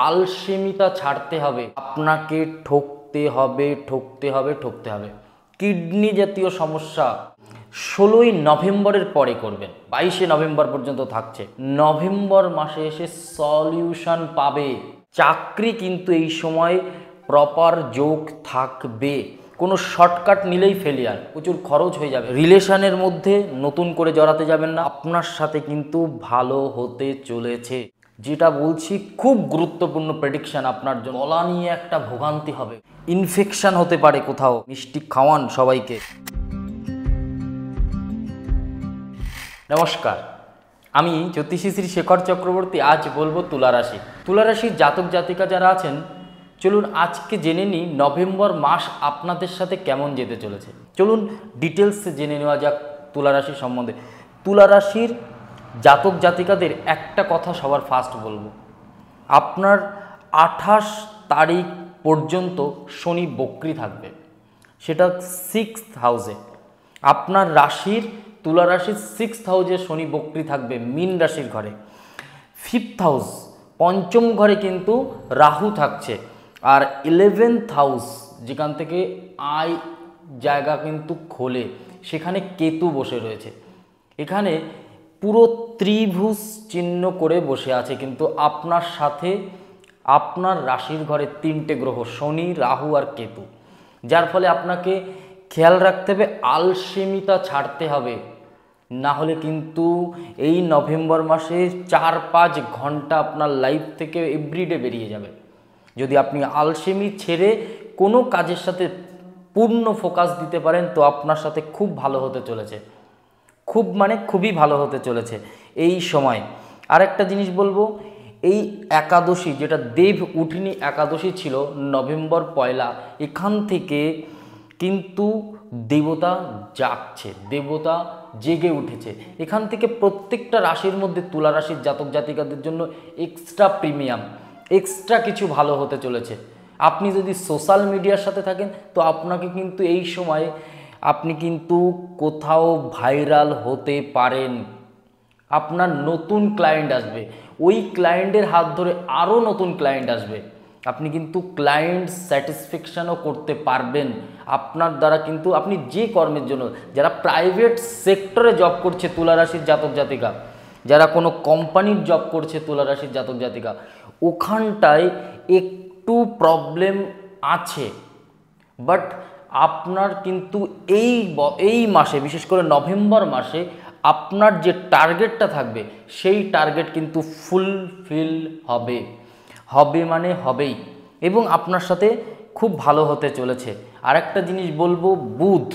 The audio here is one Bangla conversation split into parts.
আলসেমিতা ছাড়তে হবে, আপনাকে ঠকতে হবে ঠকতে হবে ঠকতে হবে। কিডনি জাতীয় সমস্যা 16ই নভেম্বরের পরে করবেন, 22শে নভেম্বর পর্যন্ত থাকছে। নভেম্বর মাসে এসে সলিউশন পাবে। চাকরি কিন্তু এই সময় প্রপার যোগ থাকবে। কোনো শর্টকাট নিলেই ফেলিয়ার, প্রচুর খরচ হয়ে যাবে। রিলেশনের মধ্যে নতুন করে জড়াতে যাবেন না, আপনার সাথে কিন্তু ভালো হতে চলেছে। যেটা বলছি খুব গুরুত্বপূর্ণ প্রেডিকশন আপনার জন্য। গলা নিয়ে একটা ভোগান্তি হবে, ইনফেকশন হতে পারে কোথাও। মিষ্টি খাওয়ান সবাইকে। নমস্কার, আমি জ্যোতিষী শ্রী শেখর চক্রবর্তী। আজ বলবো তুলা রাশি। তুলা রাশির জাতক জাতিকা যারা আছেন, চলুন আজকে জেনে নিই নভেম্বর মাস আপনাদের সাথে কেমন যেতে চলেছে। চলুন ডিটেলসে জেনে নেওয়া যাক তুলা রাশির সম্বন্ধে। তুলা রাশির জাতক জাতিকাদের একটা কথা সবার ফার্স্ট বলবো, আপনার 28 তারিখ পর্যন্ত শনি বক্রী থাকবে, সেটা 6th হাউসে। আপনার রাশির তুলা রাশির 6th হাউসে শনি বক্রী থাকবে, মীন রাশির ঘরে। 5th হাউস পঞ্চম ঘরে কিন্তু রাহু থাকছে, আর 11th হাউস যেখান থেকে আয় জায়গা কিন্তু খোলে, সেখানে কেতু বসে রয়েছে। এখানে পুরো ত্রিভুজ চিহ্ন করে বসে আছে কিন্তু আপনার সাথে। আপনার রাশির ঘরে 3টে গ্রহ, শনি, রাহু আর কেতু, যার ফলে আপনাকে খেয়াল রাখতে হবে, আলসেমিতা ছাড়তে হবে। না হলে কিন্তু এই নভেম্বর মাসে 4-5 ঘন্টা আপনার লাইফ থেকে এভরিডে বেরিয়ে যাবে। যদি আপনি আলসেমি ছেড়ে কোনো কাজের সাথে পূর্ণ ফোকাস দিতে পারেন, তো আপনার সাথে খুব ভালো হতে চলেছে, খুবই ভালো হতে চলেছে এই সময়। আর একটা জিনিস বলবো, এই একাদশী যেটা দেব উঠিনী একাদশী ছিল নভেম্বর 1, এখান থেকে কিন্তু দেবতা জাগছে, দেবতা জেগে উঠেছে। এখান থেকে প্রত্যেকটা রাশির মধ্যে তুলা রাশির জাতক জাতিকাদের জন্য এক্সট্রা প্রিমিয়াম, এক্সট্রা কিছু ভালো হতে চলেছে। আপনি যদি সোশ্যাল মিডিয়ার সাথে থাকেন, তো আপনাকে কিন্তু এই সময় আপনি কিন্তু কোথাও ভাইরাল হতে পারেন। আপনার নতুন ক্লায়েন্ট আসবে, ওই ক্লায়েন্টের হাত ধরে আরও নতুন ক্লায়েন্ট আসবে। আপনি কিন্তু ক্লায়েন্ট স্যাটিসফ্যাকশনও করতে পারবেন আপনার দ্বারা। কিন্তু আপনি যে কর্মের জন্য, যারা প্রাইভেট সেক্টরে জব করছে তুলা রাশির জাতক জাতিকা, যারা কোনো কোম্পানির জব করছে তুলা রাশির জাতক জাতিকা, ওখানটায় একটু প্রবলেম আছে। বাট আপনার কিন্তু এই মাসে, বিশেষ করে নভেম্বর মাসে, আপনার যে টার্গেটটা থাকবে সেই টার্গেট কিন্তু ফুলফিল হবে মানে হবেই, এবং আপনার সাথে খুব ভালো হতে চলেছে। আরেকটা জিনিস বলবো, বুধ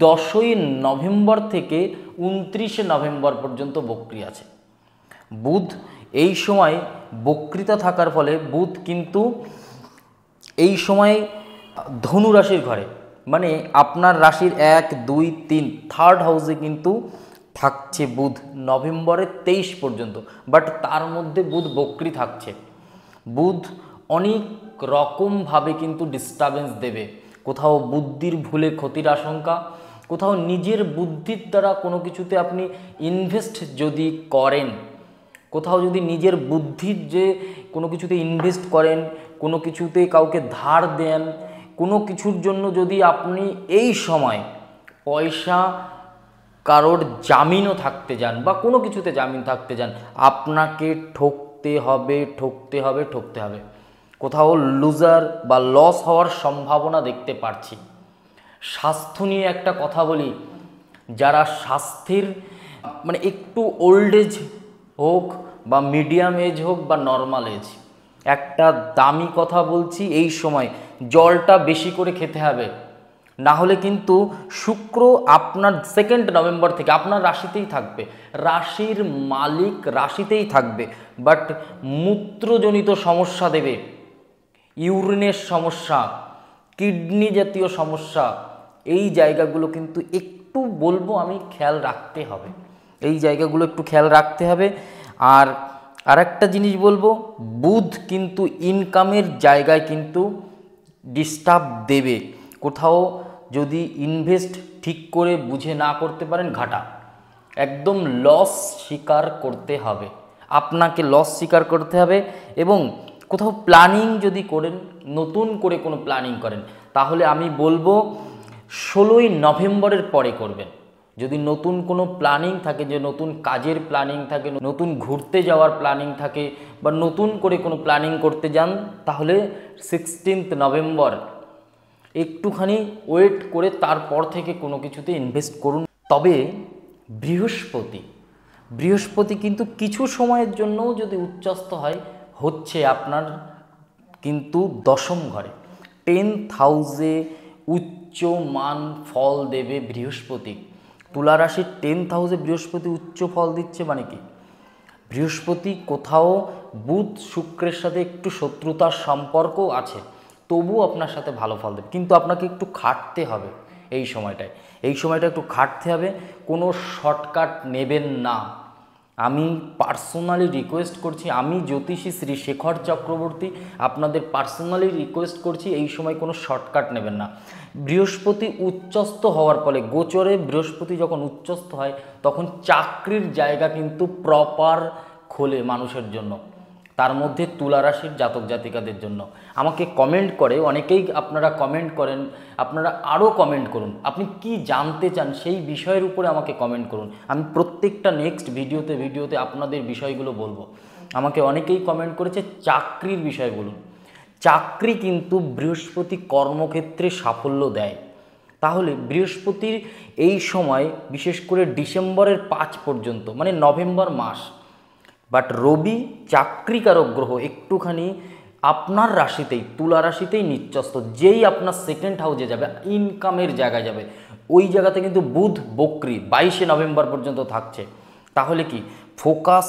10ই নভেম্বর থেকে 29শে নভেম্বর পর্যন্ত বক্রী আছে। বুধ এই সময় বক্রীতা থাকার ফলে বুধ কিন্তু এই সময় ধনু রাশির ঘরে, মানে আপনার রাশির 1, 2, 3 থার্ড হাউসে কিন্তু থাকছে বুধ নভেম্বরের 23 পর্যন্ত। বাট তার মধ্যে বুধ বক্রী থাকছে। বুধ অনেক রকমভাবে কিন্তু ডিস্টারবেন্স দেবে। কোথাও বুদ্ধির ভুলে ক্ষতির আশঙ্কা, কোথাও নিজের বুদ্ধির দ্বারা কোনো কিছুতে আপনি ইনভেস্ট যদি করেন, কোথাও যদি নিজের বুদ্ধির যে কোনো কিছুতে ইনভেস্ট করেন, কোনো কিছুতে কাউকে ধার দেন, কোনো কিছুর জন্য যদি আপনি এই সময় পয়সা কারোর জামিনও থাকতে যান বা কোনো কিছুতে জামিন থাকতে যান, আপনাকে ঠকতে হবে। কোথাও লুজার বা লস হওয়ার সম্ভাবনা দেখতে পাচ্ছি। স্বাস্থ্য নিয়ে একটা কথা বলি, যারা স্বাস্থ্যের মানে একটু ওল্ড এজ হোক বা মিডিয়াম এজ হোক বা নর্মাল এজ, একটা দামি কথা বলছি, এই সময় জলটা বেশি করে খেতে হবে। না হলে কিন্তু শুক্র আপনার 2 নভেম্বর থেকে আপনার রাশিতেই থাকবে, রাশির মালিক রাশিতেই থাকবে, বাট মূত্রজনিত সমস্যা দেবে, ইউরিনের সমস্যা, কিডনি জাতীয় সমস্যা, এই জায়গাগুলো কিন্তু একটু বলবো আমি খেয়াল রাখতে হবে, এই জায়গাগুলো একটু খেয়াল রাখতে হবে। আর আরেকটা জিনিস বলবো, বুধ কিন্তু ইনকামের জায়গায় কিন্তু ডিস্টার্ব দেবে। কোথাও যদি ইনভেস্ট ঠিক করে বুঝে না করতে পারেন, ঘাটা, একদম লস স্বীকার করতে হবে। আপনাকে লস স্বীকার করতে হবে। এবং কোথাও প্ল্যানিং যদি করেন, নতুন করে কোনো প্ল্যানিং করেন, তাহলে আমি বলবো 16ই নভেম্বরের পরে করবেন। যদি নতুন কোনো প্ল্যানিং থাকে, যে নতুন কাজের প্ল্যানিং থাকে, নতুন ঘুরতে যাওয়ার প্ল্যানিং থাকে, বা নতুন করে কোনো প্ল্যানিং করতে যান, তাহলে 16 নভেম্বর একটুখানি ওয়েট করে তারপর থেকে কোনো কিছুতে ইনভেস্ট করুন। তবে বৃহস্পতি কিন্তু কিছু সময়ের জন্যও যদি উচ্চস্থ হয়, হচ্ছে আপনার কিন্তু দশম ঘরে 10th হাউসে উচ্চ মান ফল দেবে বৃহস্পতি। তুলা রাশির 10th হাউসে বৃহস্পতি উচ্চ ফল দিচ্ছে মানে কি, বৃহস্পতি কোথাও বুধ শুক্রের সাথে একটু শত্রুতার সম্পর্ক আছে, তবুও আপনার সাথে ভালো ফল দেবে। কিন্তু আপনাকে একটু খাটতে হবে এই সময়টা একটু খাটতে হবে। কোনো শর্টকাট নেবেন না। আমি পার্সোনালি রিকোয়েস্ট করছি, আমি জ্যোতিষী শ্রী শেখর চক্রবর্তী আপনাদের পার্সোনালি রিকোয়েস্ট করছি, এই সময় কোনো শর্টকাট নেবেন না। বৃহস্পতি উচ্চস্থ হওয়ার ফলে, গোচরে বৃহস্পতি যখন উচ্চস্থ হয়, তখন চাকরির জায়গা কিন্তু প্রপার খোলে মানুষের জন্য, তার মধ্যে তুলা রাশির জাতক জাতিকাদের জন্য। আমাকে কমেন্ট করে অনেকেই, আপনারা কমেন্ট করেন, আপনারা আরও কমেন্ট করুন, আপনি কি জানতে চান সেই বিষয়ের উপরে আমাকে কমেন্ট করুন। আমি প্রত্যেকটা নেক্সট ভিডিওতে আপনাদের বিষয়গুলো বলবো। আমাকে অনেকেই কমেন্ট করেছে চাকরির বিষয় বলুন। চাকরি কিন্তু বৃহস্পতি কর্মক্ষেত্রে সাফল্য দেয়। তাহলে বৃহস্পতির এই সময়, বিশেষ করে ডিসেম্বরের 5 পর্যন্ত, মানে নভেম্বর মাস, বাট রবি চাকরিকারক গ্রহ একটুখানি আপনার রাশিতেই, তুলা রাশিতেই নিচস্থ। যেই আপনার সেকেন্ড হাউসে যাবে, ইনকামের জায়গায় যাবে, ওই জায়গাতে কিন্তু বুধ বক্রী 22শে নভেম্বর পর্যন্ত থাকছে। তাহলে কি ফোকাস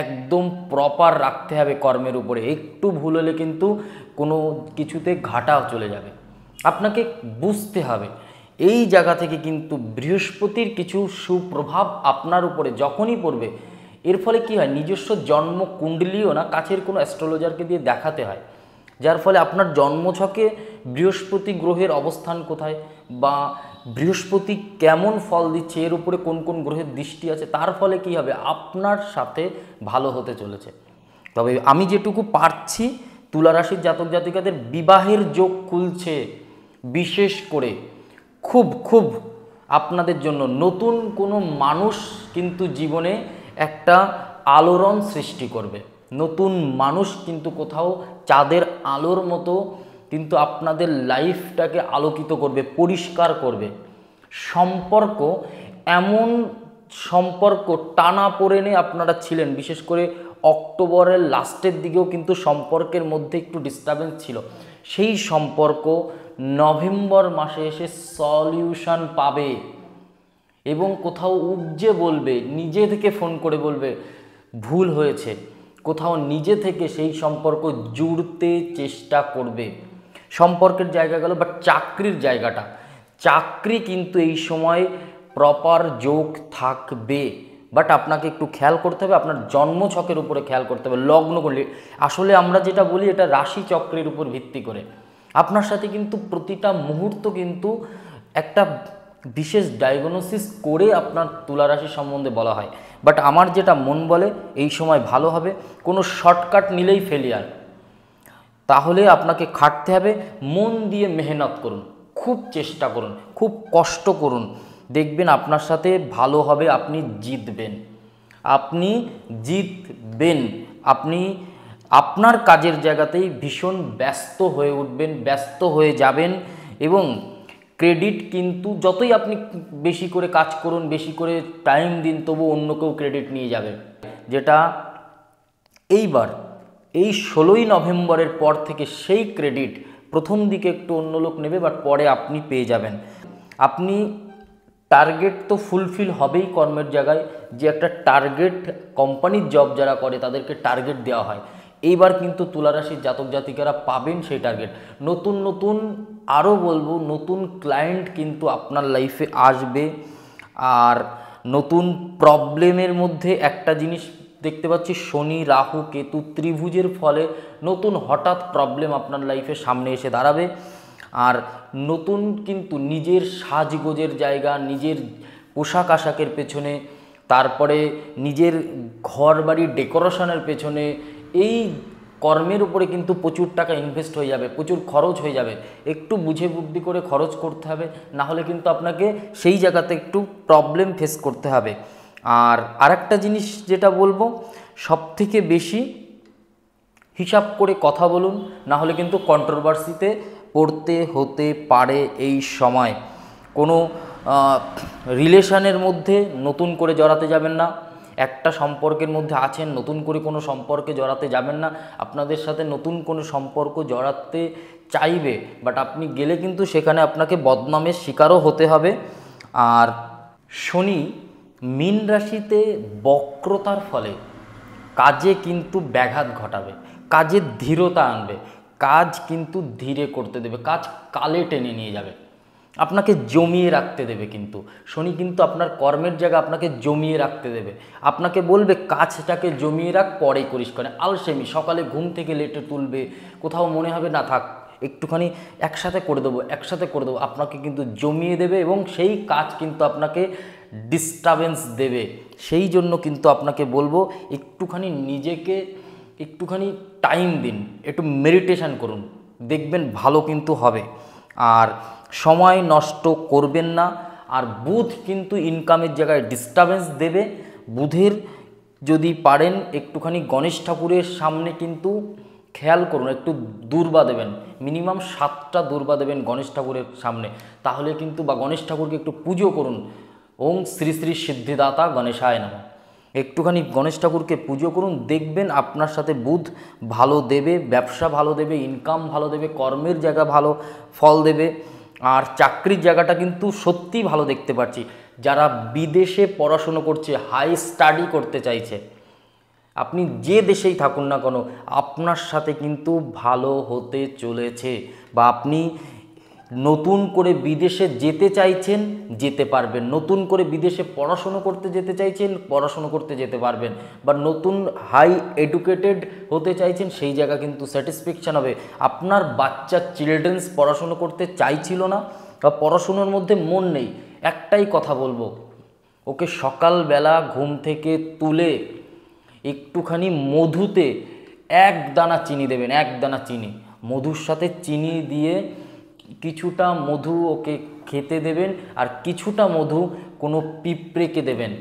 একদম প্রপার রাখতে হবে কর্মের উপরে। একটু ভুল হলে কিন্তু কোনো কিছুতে ঘাটা চলে যাবে। আপনাকে বুঝতে হবে এই জায়গা থেকে কিন্তু বৃহস্পতির কিছু সুপ্রভাব আপনার উপরে যখনই পড়বে, এর ফলে কি হয়, নিজস্ব জন্ম কুণ্ডলিও না কাছের কোনো অ্যাস্ট্রোলজারকে দিয়ে দেখাতে হয়, যার ফলে আপনার জন্মছকে বৃহস্পতি গ্রহের অবস্থান কোথায়, বা বৃহস্পতি কেমন ফল দিচ্ছে, এর উপরে কোন কোন গ্রহের দৃষ্টি আছে, তার ফলে কি হবে, আপনার সাথে ভালো হতে চলেছে। তবে আমি যেটুকু পারছি, তুলা রাশির জাতক জাতিকাদের বিবাহের যোগ খুলছে, বিশেষ করে খুব আপনাদের জন্য নতুন কোনো মানুষ কিন্তু জীবনে একটা আলোড়ন সৃষ্টি করবে। নতুন মানুষ কিন্তু কোথাও চাঁদের আলোর মতো কিন্তু আপনাদের লাইফটাকে আলোকিত করবে, পরিষ্কার করবে। সম্পর্ক, এমন সম্পর্ক টানাপোড়েনে আপনারা ছিলেন, বিশেষ করে অক্টোবরের লাস্টের দিকেও কিন্তু সম্পর্কের মধ্যে একটু ডিস্টারবেন্স ছিল, সেই সম্পর্ক নভেম্বর মাসে এসে সলিউশন পাবে। এবং কোথাও উপজে বলবে, নিজে থেকে ফোন করে বলবে ভুল হয়েছে, কোথাও নিজে থেকে সেই সম্পর্ক জুড়তে চেষ্টা করবে। সম্পর্কের জায়গা গেল, বাট চাকরির জায়গাটা, চাকরি কিন্তু এই সময় প্রপার যোগ থাকবে। বাট আপনাকে একটু খেয়াল করতে হবে, আপনার জন্মছকের উপরে খেয়াল করতে হবে। লগ্ন করলে আসলে আমরা যেটা বলি, এটা রাশি চক্রের উপর ভিত্তি করে। আপনার সাথে কিন্তু প্রতিটা মুহূর্ত কিন্তু একটা বিশেষ ডায়াগনোসিস করে আপনার তুলা রাশি সম্বন্ধে বলা হয়। বাট আমার যেটা মন বলে, এই সময় ভালো হবে। কোনো শর্টকাট নিলেই ফেলিয়ার। তাহলে আপনাকে খাটতে হবে, মন দিয়ে মেহনত করুন, খুব চেষ্টা করুন, খুব কষ্ট করুন, দেখবেন আপনার সাথে ভালো হবে, আপনি জিতবেন। আপনি আপনার কাজের জায়গাতেই ভীষণ ব্যস্ত হয়ে উঠবেন, ব্যস্ত হয়ে যাবেন। এবং ক্রেডিট কিন্তু যতই আপনি বেশি করে কাজ করুন, বেশি করে টাইম দিন, তবু অন্য কেউ ক্রেডিট নিয়ে যাবে। যেটা এইবার এই 16ই নভেম্বরের পর থেকে সেই ক্রেডিট প্রথম দিকে একটু অন্য লোক নেবে, বাট পরে আপনি পেয়ে যাবেন। আপনি টার্গেট তো ফুলফিল হবেই কর্মের জায়গায়, যে একটা টার্গেট কোম্পানির জব যারা করে তাদেরকে টার্গেট দেওয়া হয়। এইবার কিন্তু তুলা রাশির জাতক জাতিকারা পাবেন সেই টার্গেট। নতুন আরও বলবো, নতুন ক্লায়েন্ট কিন্তু আপনার লাইফে আসবে। আর নতুন প্রবলেমের মধ্যে একটা জিনিস দেখতে পাচ্ছি, শনি রাহু কেতু ত্রিভুজের ফলে নতুন হঠাৎ প্রবলেম আপনার লাইফে সামনে এসে দাঁড়াবে। আর নতুন কিন্তু নিজের সাজগোজের জায়গা, নিজের পোশাক আশাকের পেছনে তারপরে নিজের ঘর বাড়ি ডেকোরেশনের পেছনে, এই কর্মের উপরে কিন্তু প্রচুর টাকা ইনভেস্ট হয়ে যাবে, প্রচুর খরচ হয়ে যাবে। একটু বুঝে বুদ্ধি করে খরচ করতে হবে, না হলে কিন্তু আপনাকে সেই জায়গাতে একটু প্রবলেম ফেস করতে হবে। আর আরেকটা জিনিস যেটা বলবো, সবথেকে বেশি হিসাব করে কথা বলুন, না হলে কিন্তু কন্ট্রোভার্সিতে পড়তে হতে পারে। এই সময় কোনো রিলেশনের মধ্যে নতুন করে জড়াতে যাবেন না। একটা সম্পর্কের মধ্যে আছেন, নতুন করে কোনো সম্পর্কে জড়াতে যাবেন না। আপনাদের সাথে নতুন কোনো সম্পর্ক জড়াতে চাইবে, বাট আপনি গেলে কিন্তু সেখানে আপনাকে বদনামের শিকারও হতে হবে। আর শনি মীন রাশিতে বক্রতার ফলে কাজে কিন্তু ব্যাঘাত ঘটাবে, কাজে ধীরতা আনবে, কাজ কিন্তু ধীরে করতে দেবে, কাজ কালে টেনে নিয়ে যাবে, আপনাকে জমিয়ে রাখতে দেবে। কিন্তু শনি কিন্তু আপনার কর্মের জায়গা আপনাকে জমিয়ে রাখতে দেবে, আপনাকে বলবে কাজটাকে জমিয়ে রাখ, পরে করিস। করে আলসেমি, সকালে ঘুম থেকে লেটে তুলবে, কোথাও মনে হবে না থাক একটুখানি একসাথে করে দেবো, একসাথে করে দেবো, আপনাকে কিন্তু জমিয়ে দেবে এবং সেই কাজ কিন্তু আপনাকে ডিস্টারবেন্স দেবে। সেই জন্য কিন্তু আপনাকে বলবো একটুখানি নিজেকে একটুখানি টাইম দিন, একটু মেডিটেশন করুন, দেখবেন ভালো কিন্তু হবে। আর সময় নষ্ট করবেন না। আর বুধ কিন্তু ইনকামের জায়গায় ডিস্টারবেন্স দেবে। বুধের যদি পারেন একটুখানি গণেশ ঠাকুরের সামনে কিন্তু খেয়াল করুন, একটু দূর্বা দেবেন, মিনিমাম 7টা দূর্বা দেবেন গণেশ ঠাকুরের সামনে, তাহলে কিন্তু, বা গণেশ ঠাকুরকে একটু পুজো করুন, ওং শ্রী শ্রী সিদ্ধিদাতা গণেশায় নমঃ, একটুখানি গণেশ ঠাকুরকে পুজো করুন, দেখবেন আপনার সাথে বুধ ভালো দেবে, ব্যবসা ভালো দেবে, ইনকাম ভালো দেবে, কর্মের জায়গা ভালো ফল দেবে। আর চাকরির জায়গাটা কিন্তু সত্যিই ভালো দেখতে পাচ্ছি। যারা বিদেশে পড়াশুনো করছে, হাই স্টাডি করতে চাইছে, আপনি যে দেশেই থাকুন না কেন, আপনার সাথে কিন্তু ভালো হতে চলেছে। বা আপনি নতুন করে বিদেশে যেতে চাইছেন, যেতে পারবেন। নতুন করে বিদেশে পড়াশুনো করতে যেতে চাইছেন, পড়াশুনো করতে যেতে পারবেন। বা নতুন হাই এডুকেটেড হতে চাইছেন, সেই জায়গা কিন্তু স্যাটিসফ্যাকশান হবে। আপনার বাচ্চা চিলড্রেন্স পড়াশুনো করতে চাইছিল না বা পড়াশুনোর মধ্যে মন নেই, একটাই কথা বলবো, ওকে সকালবেলা ঘুম থেকে তুলে একটুখানি মধুতে 1 দানা চিনি দেবেন, 1 দানা চিনি, মধুর সাথে চিনি দিয়ে কিছুটা মধু ওকে খেতে দেবেন, আর কিছুটা মধু কোনো পিঁপড়েকে দেবেন।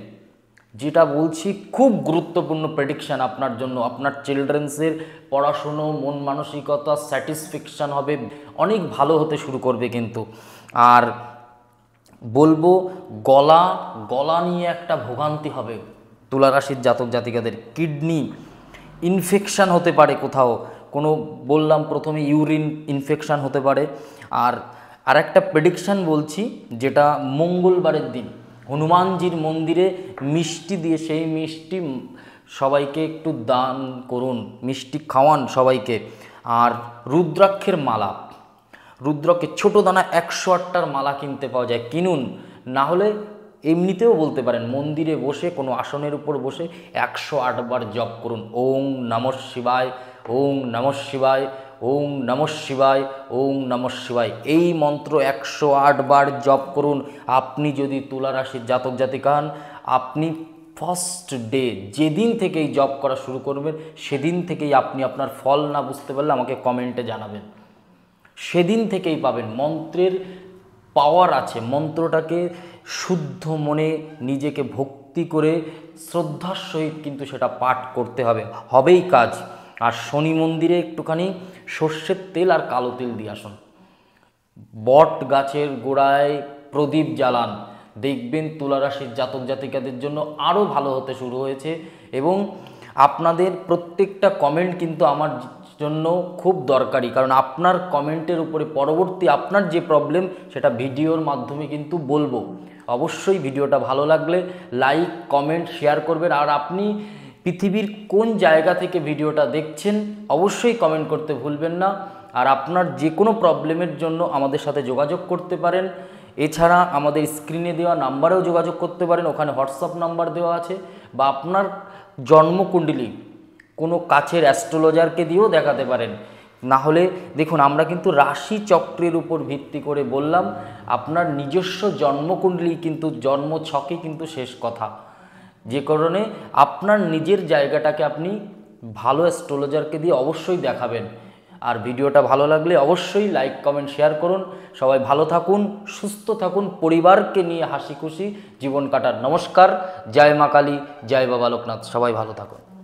যেটা বলছি খুব গুরুত্বপূর্ণ প্রেডিকশান আপনার জন্য। আপনার চিলড্রেন্সের পড়াশুনো, মন মানসিকতা, স্যাটিসফ্যাকশান হবে, অনেক ভালো হতে শুরু করবে কিন্তু। আর বলবো গলা নিয়ে একটা ভোগান্তি হবে তুলা রাশির জাতক জাতিকাদের। কিডনি ইনফেকশান হতে পারে, কোথাও কোনো, বললাম প্রথমে ইউরিন ইনফেকশান হতে পারে। আর একটা প্রেডিকশান বলছি, যেটা মঙ্গলবারের দিন হনুমানজির মন্দিরে মিষ্টি দিয়ে, সেই মিষ্টি সবাইকে একটু দান করুন, মিষ্টি খাওয়ান সবাইকে। আর রুদ্রাক্ষের মালা, রুদ্রকে ছোট দানা 108টার মালা কিনতে পাওয়া যায়, কিনুন। না হলে এমনিতেও বলতে পারেন, মন্দিরে বসে কোনো আসনের উপর বসে 108 বার জপ করুন, ওং নমঃ শিবায়, ওং নমঃ শিবায়, ওং নমঃ শিবায়, ওং নমঃ শিবায়। এই মন্ত্র 108 বার জপ করুন। আপনি যদি তুলা রাশির জাতক জাতিকা হন, আপনি ফার্স্ট ডে যেদিন থেকেই জপ করা শুরু করবেন, সেদিন থেকেই আপনি আপনার ফল না বুঝতে পারলে আমাকে কমেন্টে জানাবেন, সেদিন থেকেই পাবেন। মন্ত্রের পাওয়ার আছে, মন্ত্রটাকে শুদ্ধ মনে নিজেকে ভক্তি করে শ্রদ্ধার সহিত কিন্তু সেটা পাঠ করতে হবে, হবেই কাজ। আর শনি মন্দিরে একটুখানি সর্ষের তেল আর কালো তেল দিয়ে আসুন, বট গাছের গোড়ায় প্রদীপ জ্বালান, দেখবেন তুলা রাশির জাতক জাতিকাদের জন্য আরও ভালো হতে শুরু হয়েছে। এবং আপনাদের প্রত্যেকটা কমেন্ট কিন্তু আমার জন্য খুব দরকারি, কারণ আপনার কমেন্টের উপরে পরবর্তী আপনার যে প্রবলেম সেটা ভিডিওর মাধ্যমে কিন্তু বলবো। অবশ্যই ভিডিওটা ভালো লাগলে লাইক, কমেন্ট, শেয়ার করবেন। আর আপনি পৃথিবীর কোন জায়গা থেকে ভিডিওটা দেখছেন অবশ্যই কমেন্ট করতে ভুলবেন না। আর আপনার যে কোনো প্রবলেমের জন্য আমাদের সাথে যোগাযোগ করতে পারেন। এছাড়া আমাদের স্ক্রিনে দেওয়া নাম্বারেও যোগাযোগ করতে পারেন, ওখানে হোয়াটসঅ্যাপ নাম্বার দেওয়া আছে। বা আপনার জন্মকুণ্ডলী কোনো কাছের অ্যাস্ট্রোলজারকে দিয়েও দেখাতে পারেন। না হলে দেখুন, আমরা কিন্তু রাশি চক্রের উপর ভিত্তি করে বললাম, আপনার নিজস্ব জন্মকুণ্ডলী কিন্তু জন্মছকে কিন্তু শেষ কথা। যে কারণে আপনার নিজের জায়গাটাকে আপনি ভালো অ্যাস্ট্রোলজারকে দিয়ে অবশ্যই দেখাবেন। আর ভিডিওটা ভালো লাগলে অবশ্যই লাইক কমেন্ট শেয়ার করুন। সবাই ভালো থাকুন, সুস্থ থাকুন, পরিবারকে নিয়ে হাসি খুশি জীবন কাটান। নমস্কার, জয় মা কালী, জয় বাবা লোকনাথ, সবাই ভালো থাকুন।